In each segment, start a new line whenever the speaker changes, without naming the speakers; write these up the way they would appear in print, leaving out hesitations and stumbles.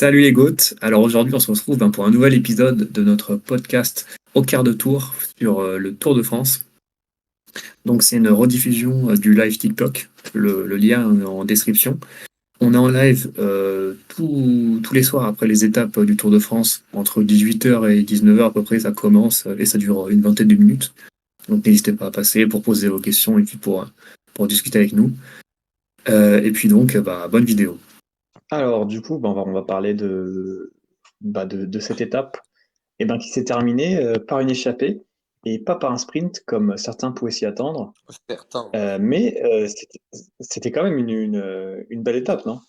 Salut les GOAT. Alors aujourd'hui, on se retrouve pour un nouvel épisode de notre podcast au quart de tour sur le Tour de France. Donc c'est une rediffusion du live TikTok, le lien est en description. On est en live tous les soirs après les étapes du Tour de France, entre 18h et 19h à peu près, ça commence et ça dure une vingtaine de minutes. Donc n'hésitez pas à passer pour poser vos questions et puis pour discuter avec nous. Et puis donc, bonne vidéo.
Alors, du coup, on va parler de cette étape qui s'est terminée par une échappée et pas par un sprint comme certains pouvaient s'y attendre.
Certain.
Mais c'était quand même une belle étape, non?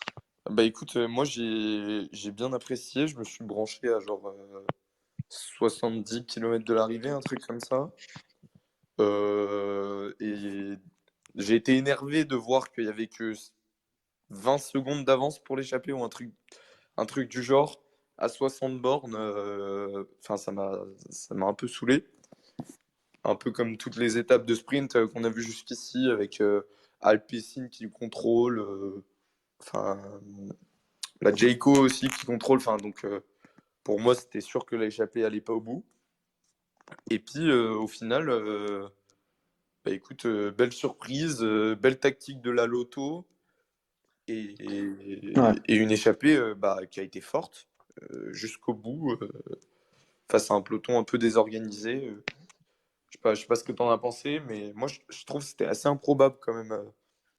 Bah écoute, moi j'ai bien apprécié, je me suis branché à genre 70 km de l'arrivée, un truc comme ça. Et j'ai été énervé de voir qu'il y avait que 20 secondes d'avance pour l'échapper ou un truc du genre à 60 bornes. Enfin, ça m'a un peu saoulé. Un peu comme toutes les étapes de sprint qu'on a vues jusqu'ici avec Alpecin qui contrôle. Enfin, la Jayco aussi qui contrôle. Enfin, donc, pour moi, c'était sûr que l'échappée allait pas au bout. Et puis, au final, bah, écoute, belle surprise, belle tactique de la Loto et,
Ouais.
et une échappée qui a été forte jusqu'au bout face à un peloton un peu désorganisé. Je sais pas ce que tu en as pensé, mais moi, je trouve que c'était assez improbable quand même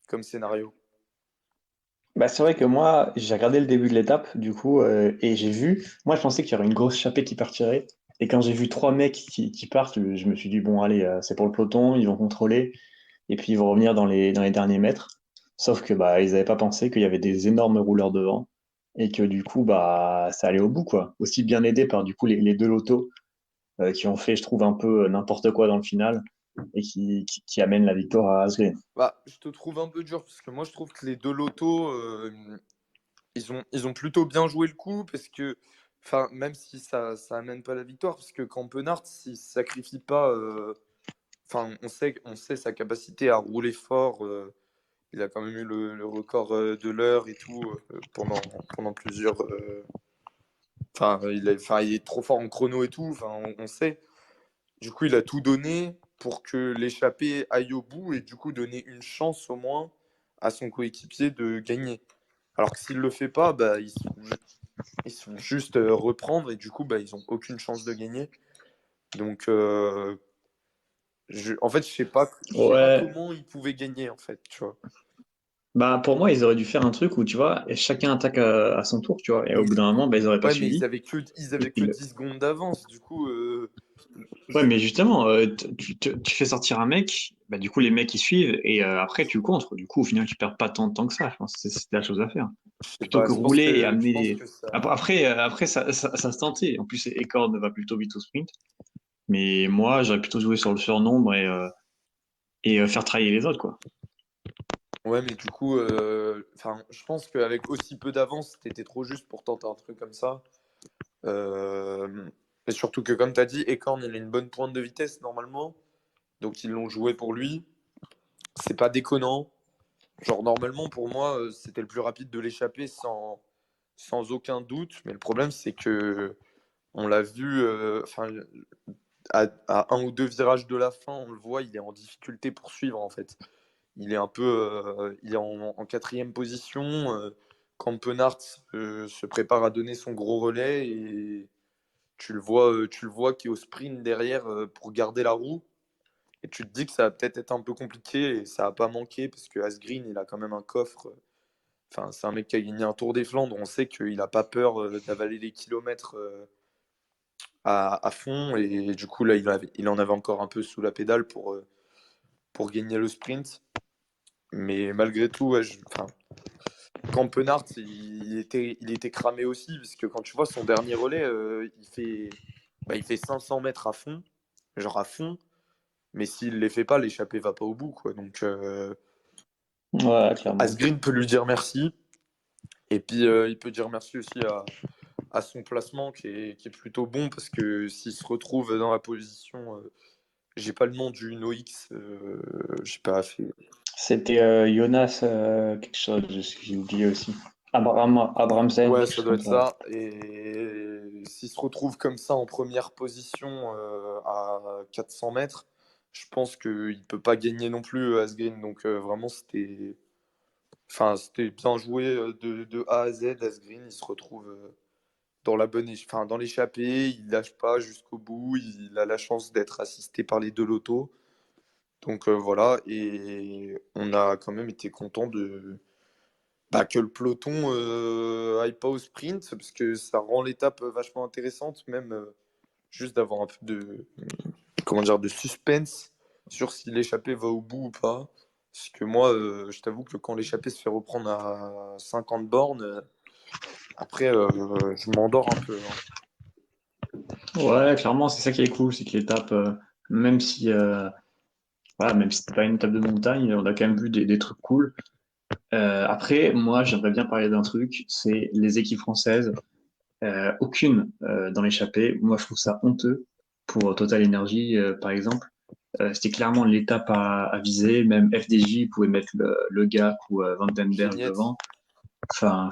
comme scénario.
Bah, c'est vrai que moi, j'ai regardé le début de l'étape, du coup, et j'ai vu. Moi, je pensais qu'il y aurait une grosse échappée qui partirait. Et quand j'ai vu trois mecs qui partent, je me suis dit, bon, allez, c'est pour le peloton, ils vont contrôler. Et puis ils vont revenir dans les derniers mètres. Sauf que ils n'avaient pas pensé qu'il y avait des énormes rouleurs devant et que du coup ça allait au bout quoi. Aussi bien aidé par du coup les deux lotos qui ont fait je trouve un peu n'importe quoi dans le final et qui amènent la victoire à Asgreen.
Bah, je te trouve un peu dur parce que moi, je trouve que les deux lotos, ils ont plutôt bien joué le coup parce que, enfin, même si ça amène pas la victoire, parce que Campenard, s'il se sacrifie pas, enfin, on sait sa capacité à rouler fort. Il a quand même eu le record de l'heure et tout pendant plusieurs. Enfin, il est trop fort en chrono et tout. Enfin, on sait. Du coup, il a tout donné pour que l'échappée aille au bout et du coup donner une chance au moins à son coéquipier de gagner. Alors que s'il le fait pas, bah, ils sont juste reprendre et du coup, bah, ils ont aucune chance de gagner. Donc, en fait, je sais pas
Ouais,
comment ils pouvaient gagner en fait, tu vois.
bah pour moi ils auraient dû faire un truc où tu vois et chacun attaque à son tour tu vois et au
Mais,
bout d'un moment ils auraient pas
ouais, mais ils
suivi.
avaient que, ils
Et
avaient
puis
que 10 secondes d'avance. Du coup,
ouais,
je-
mais justement, tu fais sortir un mec, bah, du coup, les mecs, ils suivent, et après, tu le contres. Du coup, au final, tu perds pas tant de temps que ça. Je pense que c'est la chose à faire.
je sais
Plutôt
pas.
que
Je pense
rouler et
que, je pense
amener.
que ça.
Après ça se tentait. En plus, Ecorne va plutôt vite au sprint. Mais moi, j'aurais plutôt joué sur le surnombre et faire travailler les autres, quoi.
Ouais, mais du coup, enfin, je pense qu'avec aussi peu d'avance, t'étais trop juste pour tenter un truc comme ça. Euh, et surtout que, comme t'as dit, Ekorn, il a une bonne pointe de vitesse normalement. Donc, ils l'ont joué pour lui. C'est pas déconnant. Genre, normalement, pour moi, c'était le plus rapide de l'échapper sans aucun doute. Mais le problème, c'est que on l'a vu, enfin, à un ou deux virages de la fin, on le voit, il est en difficulté pour suivre en fait. Il est un peu, il est en quatrième position. Campenart se prépare à donner son gros relais et tu le vois qui est au sprint derrière pour garder la roue. Et tu te dis que ça va peut-être être un peu compliqué et ça va pas manquer parce que Asgreen, il a quand même un coffre. Enfin, c'est un mec qui a gagné un Tour des Flandres. On sait qu'il a pas peur d'avaler les kilomètres à fond. Et du coup, là, il en avait encore un peu sous la pédale pour gagner le sprint. Mais malgré tout, ouais, enfin, Campenart, il était cramé aussi, parce que quand tu vois son dernier relais, il fait 500 mètres à fond, genre à fond, mais s'il les fait pas, l'échappée va pas au bout, quoi. Donc,
Ouais, clairement.
Asgreen peut lui dire merci, et puis il peut dire merci aussi à son placement qui est plutôt bon, parce que s'il se retrouve dans la position, j'ai pas le nom du NoX, j'ai pas fait.
C'était Jonas quelque chose, j'ai oublié aussi. Abramsen,
Ouais,
quelque
ça
chose
doit
comme
être
ça.
ça. Et s'il se retrouve comme ça en première position à 400 mètres, je pense qu'il ne peut pas gagner non plus Asgreen. Donc vraiment, c'était bien joué de A à Z. Asgreen, il se retrouve dans dans l'échappée, il lâche pas jusqu'au bout, il a la chance d'être assisté par les deux lotos. Donc voilà, et on a quand même été content que le peloton aille pas au sprint, parce que ça rend l'étape vachement intéressante, même juste d'avoir un peu de suspense sur si l'échappée va au bout ou pas. Parce que moi, je t'avoue que quand l'échappée se fait reprendre à 50 bornes, après, je m'endors un peu, hein.
Ouais, clairement, c'est ça qui est cool, c'est que l'étape, même si, voilà, même si c'était pas une étape de montagne, on a quand même vu des trucs cool. Après, moi, j'aimerais bien parler d'un truc, c'est les équipes françaises. Aucune dans l'échappée. Moi, je trouve ça honteux pour Total Energy, par exemple. C'était clairement l'étape à viser. Même FDJ pouvait mettre le Gap ou Vandenberg
Geniette.
devant. Enfin,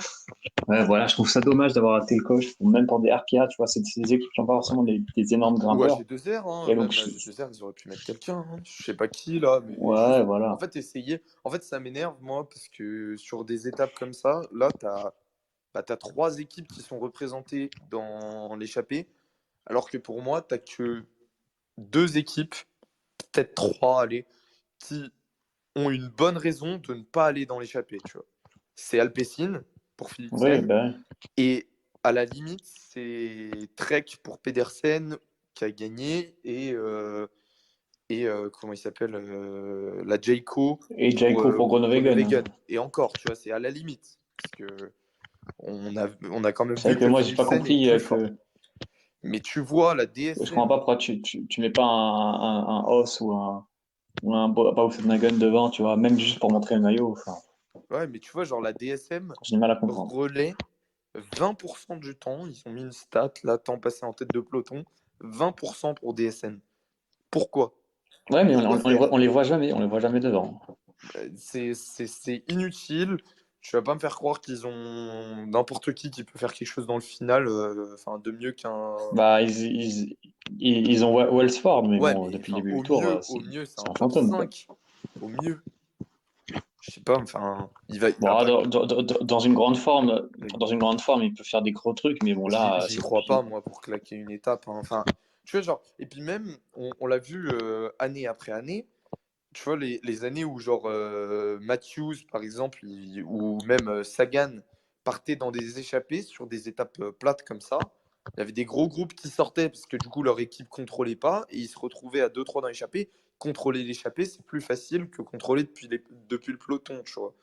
ouais, voilà, je trouve ça dommage d'avoir raté le coche. Même pour des RPA, tu vois, c'est des équipes qui n'ont pas forcément des énormes
Ou à
grimpeurs.
G2R, hein,
Et donc,
même à G2R, ils auraient pu mettre quelqu'un, hein. Je sais pas qui là, mais
ouais,
juste, en
voilà.
fait, essayer. En fait, ça m'énerve, moi, parce que sur des étapes comme ça, là, t'as trois équipes qui sont représentées dans l'échappée, alors que pour moi, t'as que deux équipes, peut-être trois, allez, qui ont une bonne raison de ne pas aller dans l'échappée, tu vois. C'est Alpecin pour
Oui,
Philipsen,
ben,
et à la limite, c'est Trek pour Pedersen qui a gagné, et comment il s'appelle la Jayco
et Jaiko pour Groenewegen, hein.
Groenewegen. Et encore, tu vois, c'est à la limite. Parce que on a quand même
C'est vrai
vu
que
que
moi, j'ai pas
Philipsen est
compris
plus fort.
que.
Mais tu vois, la
Je comprends pas
DSM,
pourquoi tu mets pas un Os ou un Bausenhagen devant, tu vois, même juste pour montrer le maillot. Enfin,
ouais, mais tu vois, genre la DSM
j'ai du mal à comprendre.
relaie 20% du temps, ils ont mis une stat, là, temps passé en tête de peloton, 20% pour DSM. Pourquoi?
Ouais, mais
Pourquoi faire?
on les voit jamais, on les voit jamais devant.
C'est inutile. Tu vas pas me faire croire qu'ils ont n'importe qui peut faire quelque chose dans le final, enfin de mieux qu'un.
Bah, ils ont Wellsford, mais
Ouais,
bon,
mais
depuis le
enfin
début du tour,
au mieux, c'est
c'est
un
un
top
fantôme, quoi.
5. Au mieux. Je sais pas, enfin, il va
Bon,
pas.
dans une grande forme, il peut faire des gros trucs, mais bon,
J'y
là,
j'y
c'est
crois
compliqué,
pas,
quoi.
moi, pour claquer une étape, hein. Enfin, tu vois, genre, et puis même, on l'a vu année après année, tu vois, les années où, genre, Matthews, par exemple, ou même Sagan partaient dans des échappées sur des étapes plates comme ça, il y avait des gros groupes qui sortaient parce que du coup, leur équipe contrôlait pas et ils se retrouvaient à deux trois dans l'échappée. Contrôler l'échappée, c'est plus facile que contrôler depuis le peloton, tu vois.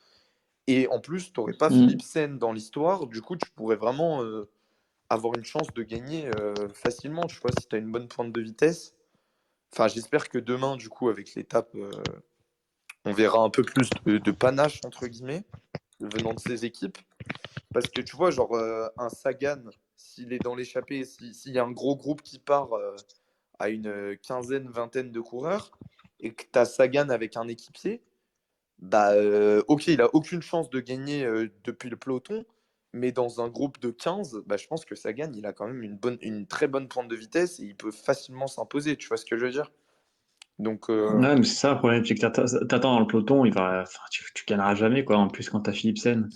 Et en plus, tu n'aurais pas
Hmm.
Philipsen dans l'histoire, du coup, tu pourrais vraiment avoir une chance de gagner facilement, tu vois, si tu as une bonne pointe de vitesse. Enfin, j'espère que demain, du coup, avec l'étape, on verra un peu plus de panache, entre guillemets, venant de ces équipes. Parce que tu vois, genre, un Sagan, s'il est dans l'échappée, s'il y a un gros groupe qui part à une quinzaine, vingtaine de coureurs, et que tu as Sagan avec un équipier, bah, ok, il a aucune chance de gagner depuis le peloton, mais dans un groupe de 15, bah, je pense que Sagan, il a quand même une très bonne pointe de vitesse et il peut facilement s'imposer, tu vois ce que je veux dire? Donc,
Ouais, mais c'est ça le problème, c'est que t'attends dans le peloton, enfin, tu gagneras jamais, quoi. En plus, quand t'as Philipsen,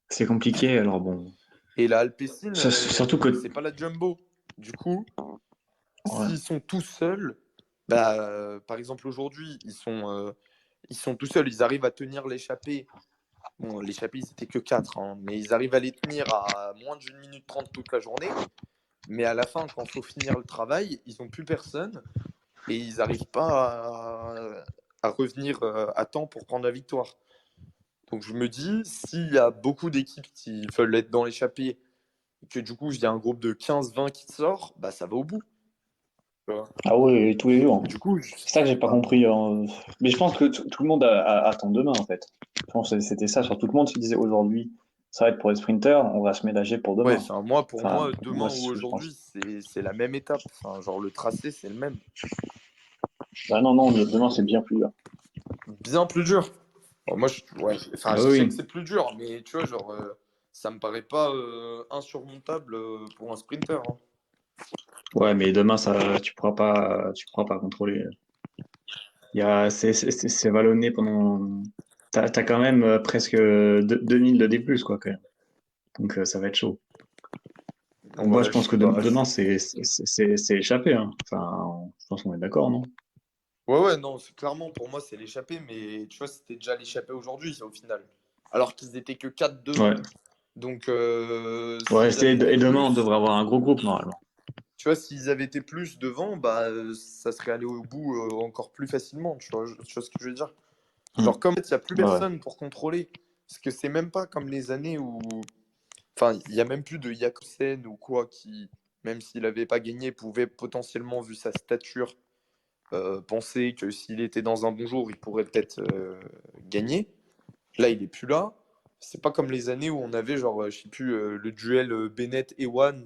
c'est compliqué, alors bon.
et la Alpecin,
Surtout que,
c'est pas la Jumbo. Du coup,
ouais.
s'ils sont tout seuls, bah, par exemple aujourd'hui, ils sont tout seuls, ils arrivent à tenir l'échappée. Bon, l'échappée, ils étaient que 4, hein, mais ils arrivent à les tenir à moins d'une minute 30 toute la journée. Mais à la fin, quand il faut finir le travail, ils n'ont plus personne et ils n'arrivent pas à revenir à temps pour prendre la victoire. Donc je me dis, s'il y a beaucoup d'équipes qui veulent être dans l'échappée, et que du coup, il y a un groupe de 15-20 qui sort, bah ça va au bout. Tu vois.
Ah ouais, tous les jours.
Du coup,
C'est ça que j'ai pas
bah,
compris, hein. Mais je pense que tout le monde attend demain, en fait. Je pense que c'était ça. Sur tout le monde se disait aujourd'hui, ça va être pour les sprinters, on va se ménager pour
ouais,
demain.
enfin, pour
Enfin,
moi,
moi,
demain
c'est
ou
ce que je pense.
aujourd'hui, c'est la même étape. Enfin, genre, le tracé, c'est le même.
Bah non, non, mais demain, c'est bien plus dur.
Bien plus dur. Bon, moi, ouais, enfin,
Ah
je sais que
oui.
c'est plus dur, mais tu vois, genre, ça me paraît pas insurmontable pour un sprinter, hein.
Ouais, mais demain, tu pourras pas contrôler. C'est vallonné pendant. T'as quand même presque 2000 de D+, quoi, quand même. Donc, ça va être chaud. Donc, moi,
Ouais,
je
je
pense
sais
que
pas.
demain, c'est échappé, hein. Enfin, je pense qu'on est d'accord, non?
Ouais, non, clairement, pour moi, c'est l'échappée, mais tu vois, c'était déjà l'échappée aujourd'hui, au final. Alors qu'ils étaient que 4 devant.
Ouais.
Donc,
Ouais,
s'ils avaient été
et demain, on
plus,
devrait avoir un gros groupe, normalement.
tu vois, s'ils avaient été plus devant, bah, ça serait allé au bout encore plus facilement, tu vois ce que je veux dire? Genre,
Hmm.
comme il n'y a plus
Ouais.
personne pour contrôler, parce que c'est même pas comme les années où. Enfin, il n'y a même plus de Jakobsen ou quoi qui, même s'il n'avait pas gagné, pouvait potentiellement, vu sa stature, penser que s'il était dans un bon jour, il pourrait peut-être gagner. Là, il est plus là. C'est pas comme les années où on avait, genre, je sais plus, le duel Bennett et One.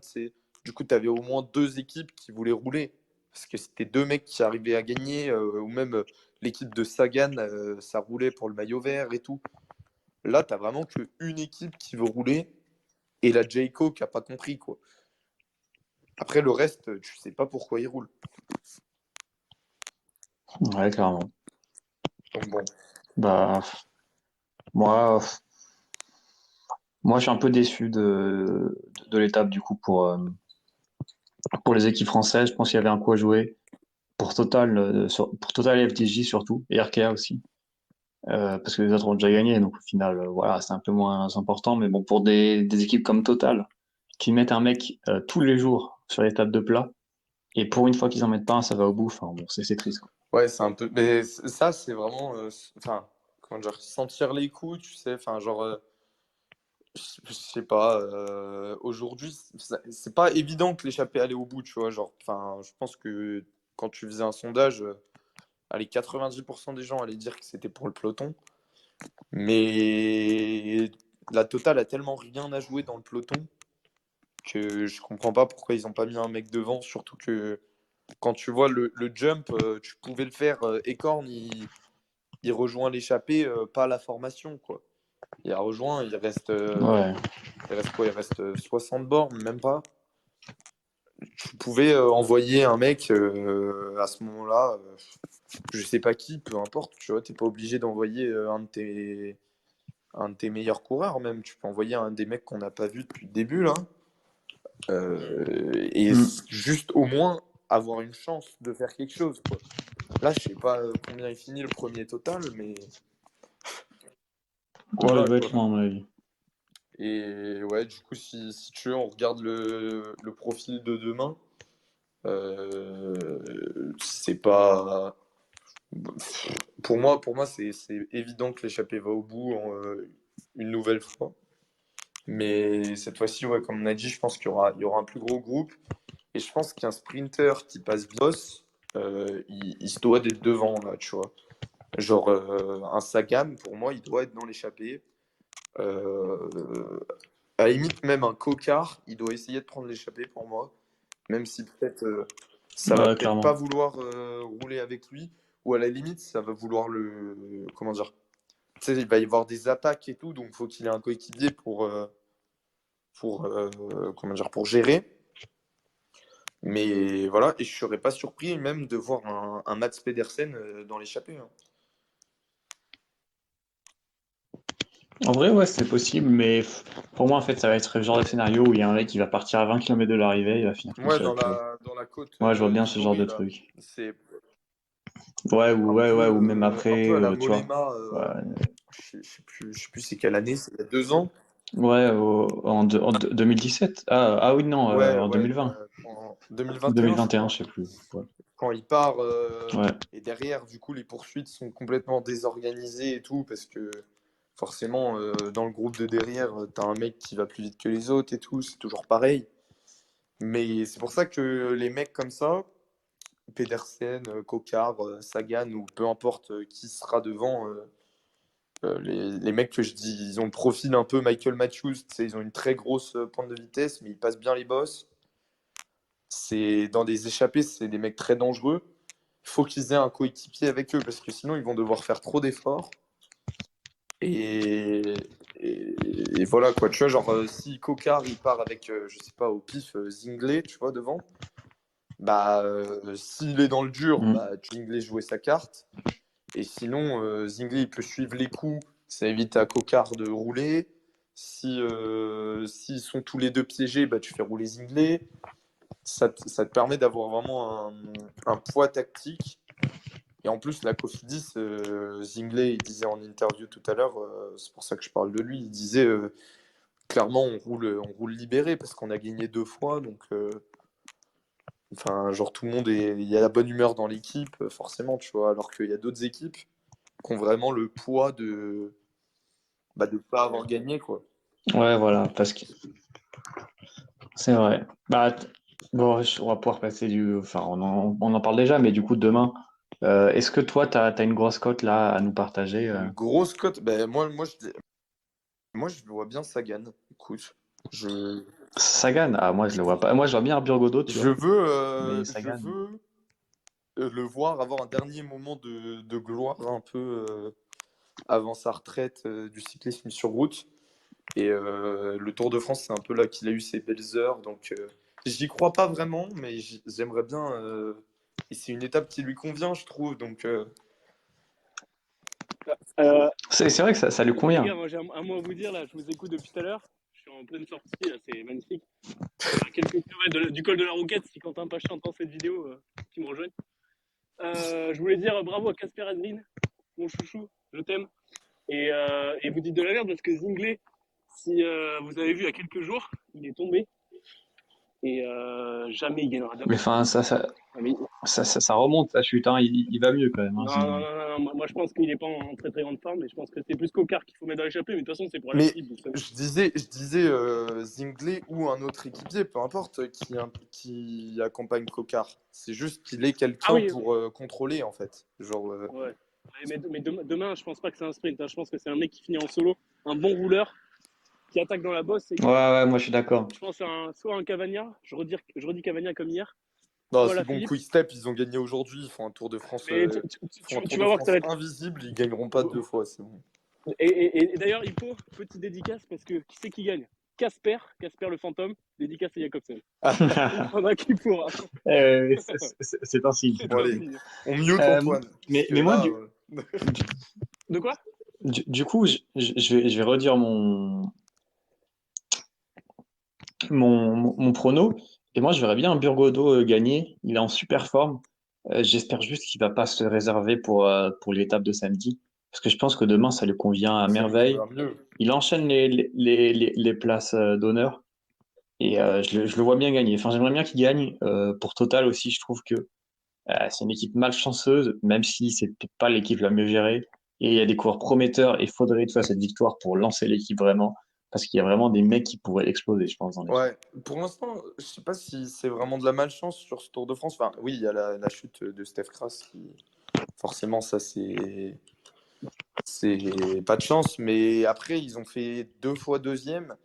Du coup, tu avais au moins deux équipes qui voulaient rouler. Parce que c'était deux mecs qui arrivaient à gagner, ou même l'équipe de Sagan, ça roulait pour le maillot vert et tout. Là, tu vraiment qu'une équipe qui veut rouler et la Jayco qui a pas compris, quoi. Après, le reste, tu sais pas pourquoi ils roulent.
Ouais, clairement.
Donc bon.
Bah, moi, moi, je suis un peu déçu de l'étape, du coup, pour les équipes françaises. Je pense qu'il y avait un coup à jouer. Pour Total et FDJ surtout, et RKA aussi. Parce que les autres ont déjà gagné, donc au final, voilà, c'est un peu moins important. Mais bon, pour des équipes comme Total, qui mettent un mec tous les jours sur les tables de plat, et pour une fois qu'ils en mettent pas un, ça va au bout. Enfin, bon, c'est triste, quoi.
Ouais, c'est un peu. Mais ça, c'est vraiment. Enfin, comment dire, sentir les coups, tu sais. Enfin, genre. Je sais pas. Aujourd'hui, c'est pas évident que l'échappée allait au bout, tu vois. Genre, enfin, je pense que quand tu faisais un sondage, allez, 90% des gens allaient dire que c'était pour le peloton. Mais la Total a tellement rien à jouer dans le peloton que je comprends pas pourquoi ils ont pas mis un mec devant. Surtout que quand tu vois le jump, tu pouvais le faire. Ekorn, il rejoint l'échappée, pas la formation, quoi. Il a rejoint,
Ouais.
il reste quoi? Il reste 60 bornes, même pas. Tu pouvais envoyer un mec à ce moment-là, je sais pas qui, peu importe, tu vois, t'es pas obligé d'envoyer un de tes meilleurs coureurs, même. Tu peux envoyer un des mecs qu'on n'a pas vu depuis le début, là. Et
Hmm.
juste au moins avoir une chance de faire quelque chose, quoi. Là, je sais pas combien il finit le premier total, mais
Ouais, il
voilà,
va
quoi.
être loin, à mon avis.
Et ouais, du coup, si tu veux, on regarde le profil de demain. C'est pas. Pour moi c'est évident que l'échappée va au bout une nouvelle fois. Mais cette fois-ci, ouais, comme on a dit, je pense qu'il y aura un plus gros groupe. Et je pense qu'un sprinter qui passe boss, il se doit d'être devant, là, tu vois. Genre, un Sagan, pour moi, il doit être dans l'échappée. Euh, à la limite, même un Cocard, il doit essayer de prendre l'échappée pour moi. Même si peut-être ça va
Ouais,
peut-être pas
clairement.
vouloir rouler avec lui. Ou à la limite, ça va vouloir le. Comment dire? Tu sais, il va y avoir des attaques et tout, donc il faut qu'il ait un coéquipier comment dire, pour gérer. Mais voilà, et je serais pas surpris même de voir un Mats Pedersen dans l'échappée, hein.
En vrai, ouais, c'est possible, mais pour moi, en fait, ça va être le genre de scénario où il y a un mec qui va partir à 20 km de l'arrivée, il va finir tout
Ouais,
seul,
dans
tu vois.
la côte
Moi, je vois bien ce genre
d'Ivori,
de
là.
truc.
C'est
Ouais, ou même après,
un peu à la
tu vois.
Mollema.
Ouais,
Je sais plus c'est quelle année, c'est il y a 2 ans.
ouais, en 2017. Ah oui, non,
Ouais,
en
ouais,
2020.
en 2021, je
2021,
crois.
je sais plus. Ouais.
Quand il part,
Ouais.
et derrière, du coup, les poursuites sont complètement désorganisées et tout, parce que forcément, dans le groupe de derrière, t'as un mec qui va plus vite que les autres et tout, c'est toujours pareil. Mais c'est pour ça que les mecs comme ça, Pedersen, Kokar, Sagan, ou peu importe qui sera devant, les mecs que je dis, ils ont le profil un peu Michael Matthews, tu sais, ils ont une très grosse pointe de vitesse, mais ils passent bien les bosses. C'est dans des échappées, c'est des mecs très dangereux. Il faut qu'ils aient un coéquipier avec eux parce que sinon ils vont devoir faire trop d'efforts. Et, et, Et voilà, quoi. Tu vois, genre, si Cocard, il part avec, je sais pas, au pif, Zinglé, tu vois, devant, bah, s'il est dans le dur, bah, Zinglé jouer sa carte. Et sinon, Zinglé, il peut suivre les coups, ça évite à Cocard de rouler. S'ils sont tous les deux piégés, bah, tu fais rouler Zinglé. Ça te permet d'avoir vraiment un poids tactique. Et en plus, la Cofidis, Zinglé, il disait en interview tout à l'heure, c'est pour ça que je parle de lui, il disait clairement, on roule libéré parce qu'on a gagné 2 fois. Donc, enfin, genre, tout le monde il y a la bonne humeur dans l'équipe, forcément, tu vois. Alors qu'il y a d'autres équipes qui ont vraiment le poids de pas avoir gagné, quoi.
Ouais, voilà, parce que c'est vrai. Bah, bon, on va pouvoir passer enfin, on en parle déjà, mais du coup, demain, est-ce que toi, t'as une grosse cote là à nous partager
Une grosse cote, ben, moi, je vois bien Sagan. Écoute, je,
Sagan? Ah, moi, je le vois pas. Moi, je vois bien un Burgodo, tu vois. Mais
je
Sagan.
veux le voir avoir un dernier moment de gloire un peu avant sa retraite du cyclisme sur route. Et le Tour de France, c'est un peu là qu'il a eu ses belles heures. Donc, j'y crois pas vraiment, mais j'aimerais bien. Et c'est une étape qui lui convient, je trouve. Donc,
C'est vrai que ça lui
Les
convient.
gars, moi j'ai un mot à vous dire là, je vous écoute depuis tout à l'heure. Je suis en pleine sortie, là, c'est magnifique. À quelques kilomètres du col de la Roquette, si Quentin Pacha entend cette vidéo, qui me rejoigne. Je voulais dire bravo à Casper Asgreen, mon chouchou, je t'aime. Et vous dites de la merde parce que Zinglé, si vous avez vu il y a quelques jours, il est tombé et jamais il gagnera
Mais
d'Europe.
enfin,
Jamais.
ça remonte, la chute, hein. Il va mieux quand même, hein,
Non, non,
Zinglé.
non, non, non, moi je pense qu'il n'est pas en très très grande forme, mais je pense que c'est plus Cocard qu'il faut mettre dans l'échappée, mais de toute façon c'est pour aller
mais
vite, vous savez.
je disais Zinglé ou un autre équipier, peu importe, qui accompagne Cocard. C'est juste qu'il ait
Ah
quelqu'un
oui,
pour contrôler, en fait. Genre,
ouais. Mais demain, je pense pas que c'est un sprint, hein. Je pense que c'est un mec qui finit en solo, un bon rouleur, qui attaque dans la bosse.
Ouais, ouais, moi je suis d'accord.
Je pense à soit un Cavagna, je redis Cavagna comme hier,
non,
soit
c'est
la
bon,
Philippe.
Quick Step, ils ont gagné aujourd'hui. Ils font un Tour de France,
Mais tu vas voir que ça va être.
invisible. Ils gagneront pas 2 fois, c'est bon.
Et d'ailleurs, il faut petite dédicace parce que qui c'est qui gagne? Casper le fantôme, dédicace à Jacobsen. Il prendra qui pourra.
C'est un signe.
C'est
Bon,
un
allez,
signe.
on mute
Euh,
Antoine.
mais,
Parce que
mais moi,
là,
De quoi?
du coup, je vais redire mon prono. Et moi, je verrais bien un Burgodo gagner. Il est en super forme. J'espère juste qu'il va pas se réserver pour l'étape de samedi. Parce que je pense que demain, ça lui convient à
ça lui
merveille.
convient mieux.
Il enchaîne les places d'honneur. Et je le vois bien gagner. Enfin, j'aimerais bien qu'il gagne. Pour Total aussi, je trouve que c'est une équipe malchanceuse, même si c'est peut-être pas l'équipe la mieux gérée. Et il y a des coureurs prometteurs et il faudrait une fois cette victoire pour lancer l'équipe vraiment. Parce qu'il y a vraiment des mecs qui pourraient exploser, je pense, dans l'équipe.
Ouais, pour l'instant, je sais pas si c'est vraiment de la malchance sur ce Tour de France. Enfin, oui, il y a la chute de Steph Kras qui, forcément, ça c'est pas de chance. Mais après, ils ont fait 2 fois deuxième.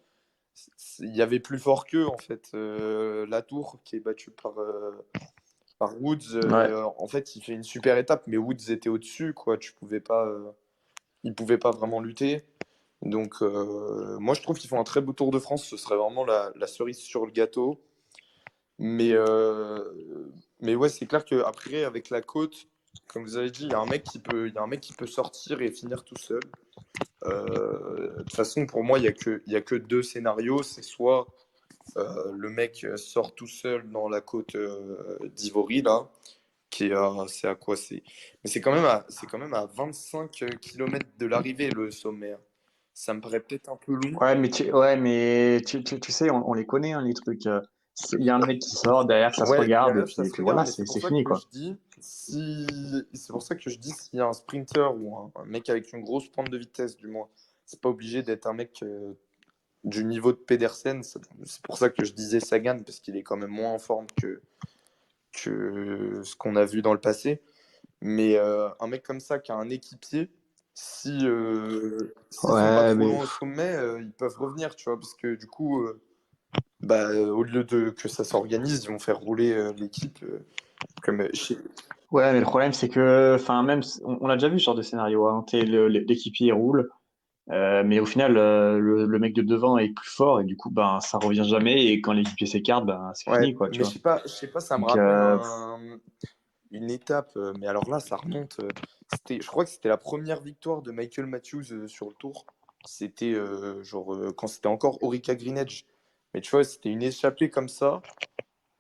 Il y avait plus fort qu'eux, en fait. La Tour qui est battue par Woods,
Ouais.
en fait, il fait une super étape, mais Woods était au-dessus, quoi. Il pouvait pas vraiment lutter. Donc, moi, je trouve qu'ils font un très beau Tour de France. Ce serait vraiment la cerise sur le gâteau. Mais, ouais, c'est clair qu'après, avec la côte, comme vous avez dit, il y a un mec qui peut sortir et finir tout seul. De toute façon, pour moi, il y a que 2 scénarios. C'est soit le mec sort tout seul dans la côte d'Ivory, là, c'est à quoi c'est. Mais c'est quand même à 25 km de l'arrivée, le sommet, hein. Ça me paraît peut-être un peu long.
Ouais, mais tu sais, on les connaît, hein, les trucs. Il y a un mec qui sort, derrière, ça se
Ouais,
regarde,
derrière, ça
et
se
puis
regarde,
voilà,
mais
c'est fini, quoi.
c'est pour ça que je dis s'il y a un sprinter ou un mec avec une grosse pointe de vitesse, du moins, c'est pas obligé d'être un mec du niveau de Pedersen. C'est pour ça que je disais Sagan, parce qu'il est quand même moins en forme que ce qu'on a vu dans le passé. Mais un mec comme ça qui a un équipier, s'ils sont pas
Ouais,
trop
mais
loin au sommet, ils peuvent revenir, tu vois, parce que du coup, au lieu de que ça s'organise, ils vont faire rouler l'équipe comme chez...
ouais, mais le problème, c'est que, enfin, même, on a déjà vu ce genre de scénario, hein. L'équipier roule, Mais au final, le mec de devant est plus fort et du coup, ben, ça revient jamais. Et quand l'équipier s'écarte, ben, c'est
Ouais,
fini, quoi, tu
mais
vois.
je sais pas, ça me
Donc,
rappelle une étape, mais alors là, ça remonte. Je crois que c'était la première victoire de Michael Matthews sur le tour. C'était quand c'était encore Orica Green Edge. Mais tu vois, c'était une échappée comme ça.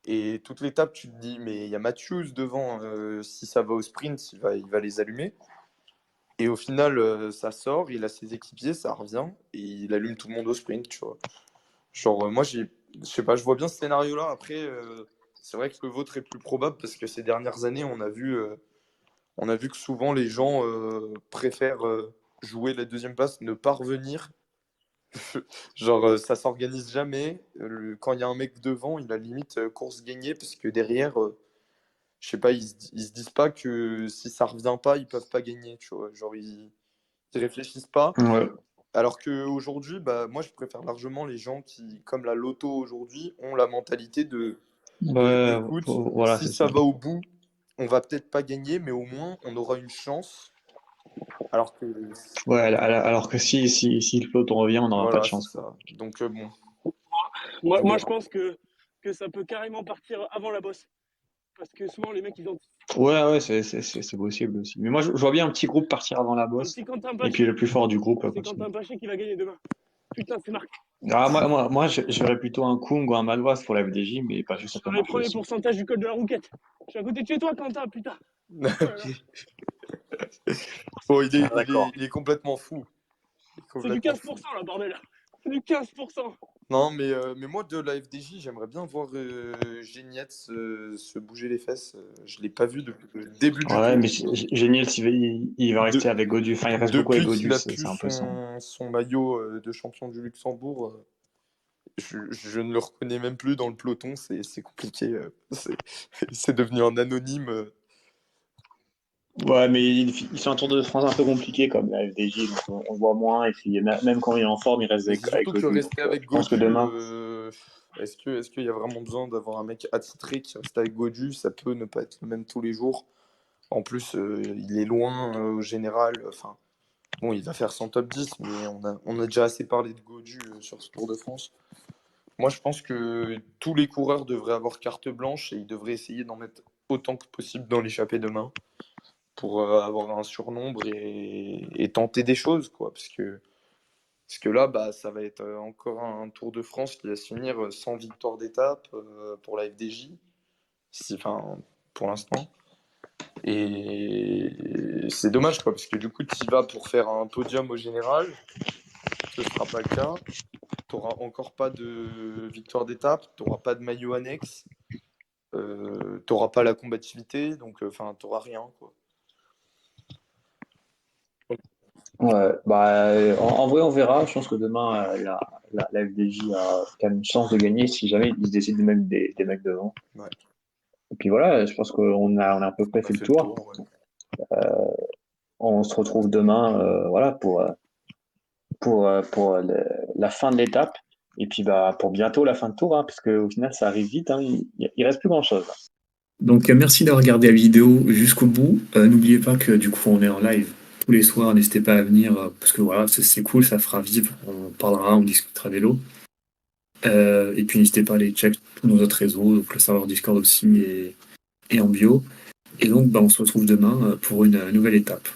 Et toute l'étape, tu te dis, mais il y a Matthews devant. Si ça va au sprint, il va les allumer. Et au final, ça sort, il a ses équipiers, ça revient. Et il allume tout le monde au sprint, tu vois. Genre, moi, je sais pas, je vois bien ce scénario-là. Après, c'est vrai que le vôtre est plus probable parce que ces dernières années, on a vu que souvent les gens préfèrent jouer la deuxième place, ne pas revenir. Genre, ça s'organise jamais. Quand il y a un mec devant, il a limite course gagnée parce que derrière, je sais pas, ils se disent pas que si ça revient pas, ils peuvent pas gagner, tu vois. Genre, ils réfléchissent pas.
ouais.
Alors qu'aujourd'hui, bah, moi, je préfère largement les gens qui, comme la loto aujourd'hui, ont la mentalité
Ouais,
écoute,
voilà,
si
c'est
ça
ça.
va au bout, on va peut-être pas gagner, mais au moins, on aura une chance. Alors que,
Ouais, alors que si le peloton revient, on n'aura pas de
voilà, c'est
chance, quoi.
ça. Donc, bon, on
Moi, je
verra.
pense que ça peut carrément partir avant la bosse. Parce que souvent, les mecs, ils ont
Ouais, c'est possible aussi. Mais moi, je vois bien un petit groupe partir avant la
un
bosse.
petit Quentin
Et puis
Paché.
le plus fort du groupe
C'est
continue.
Quentin Paché qui va gagner demain. Putain, c'est marqué.
Ah, je verrais plutôt un Kung ou un Madouas pour la FDJ, mais pas juste,
Je
ça peut
ferai
marcher
premier
aussi.
pourcentage du col de la Rouquette. Je suis à côté de chez toi, Quentin, putain. Oh là là.
Bon,
Ah, d'accord.
il est complètement fou. Il est
C'est du
complètement fou.
15% là, bordel. C'est du 15%.
Non, mais moi, de la FDJ, j'aimerais bien voir Genietz se bouger les fesses. Je l'ai pas vu depuis le début du
Ouais, mais
tour.
Géniel, il va
De-
rester avec Godu. Enfin, il reste beaucoup avec
Depuis
Godu,
qu'il a
c'est
pu
un peu son.
son maillot de champion du Luxembourg, je ne le reconnais même plus dans le peloton, c'est compliqué. C'est devenu un anonyme.
Ouais, mais il fait un Tour de France un peu compliqué comme la FDJ, donc on le voit moins. Et puis même quand il est en forme, il reste
Mais c'est
avec
surtout que
Godu. Donc
rester avec
je pense que
Godu,
demain.
est-ce qu'il y a vraiment besoin d'avoir un mec attitré qui reste avec Godu? Ça peut ne pas être le même tous les jours. En plus, il est loin au général. Enfin, bon, il va faire son top 10, mais on a déjà assez parlé de Godu sur ce Tour de France. Moi, je pense que tous les coureurs devraient avoir carte blanche et ils devraient essayer d'en mettre autant que possible dans l'échappée demain pour avoir un surnombre et tenter des choses, quoi. Parce que là, bah, ça va être encore un Tour de France qui va se finir sans victoire d'étape pour la FDJ, enfin, pour l'instant. Et c'est dommage, quoi, parce que du coup, tu y vas pour faire un podium au général, ce ne sera pas le cas. Tu n'auras encore pas de victoire d'étape, tu n'auras pas de maillot annexe, tu n'auras pas la combativité, donc enfin, tu n'auras rien, quoi.
Ouais, bah, en vrai, on verra. Je pense que demain, la FDJ a quand même une chance de gagner si jamais ils décident de mettre des mecs devant.
Ouais,
Et puis voilà, je pense qu'on a à peu près
on a
fait le
fait le
tour.
tour, ouais.
On se retrouve demain, voilà, pour la fin de l'étape. Et puis bah, pour bientôt la fin de tour, hein, parce qu'au final, ça arrive vite. Hein, il reste plus grand-chose.
Donc merci d'avoir regardé la vidéo jusqu'au bout. N'oubliez pas que du coup on est en live tous les soirs, n'hésitez pas à venir parce que voilà, c'est cool, ça fera vivre, on parlera, on discutera vélo. Et puis n'hésitez pas à aller check tous nos autres réseaux, donc le serveur Discord aussi et en bio. Et donc bah, on se retrouve demain pour une nouvelle étape.